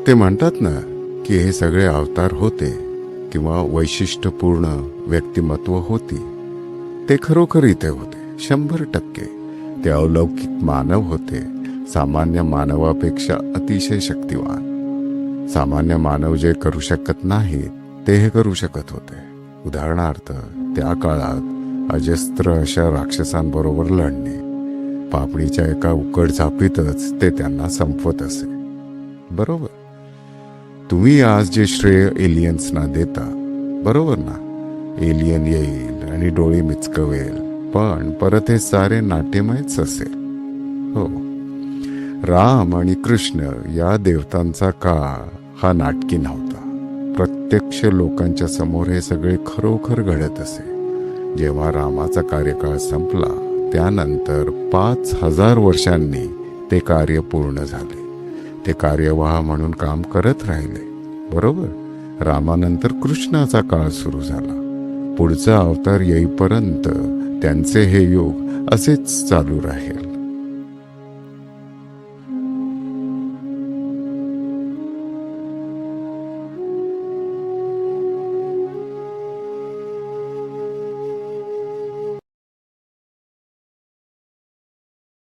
ते म्हणतात ना की हे सगळे अवतार होते किंवा वैशिष्ट्यपूर्ण व्यक्तिमत्व होती, ते खरोखर इथे होते 100%. ते अलौकिक मानव होते, सामान्य मानवापेक्षा अतिशय शक्तिवान. सामान्य मानव जे करू शकत नाहीत ते हे करू शकत होते. उदाहरणार्थ, त्या काळात अजस्त्र अशा राक्षसांबरोबर लढणे, पापणीच्या एका उकड झापीतच ते त्यांना संपवत असे. बरोबर? तुम्ही आज जे श्रेय एलियन्सना देता, बरोबर ना? एलियन येईल आणि डोळे मिचकवेल, पण परत हे सारे नाट्यमयच असेल. हो, राम आणि कृष्ण या देवतांचा काळ हा नाटकी नव्हता. प्रत्यक्ष लोकांच्या समोर हे सगळे खरोखर घडत असे. जेव्हा रामाचा कार्यकाळ संपला त्यानंतर 5000 वर्षांनी ते कार्य पूर्ण झाले. ते कार्यवाह म्हणून काम करत राहिले. बरोबर? रामानंतर कृष्णाचा काळ सुरू झाला. पुढचा अवतार येईपर्यंत त्यांचे हे युग असेच चालू राहील.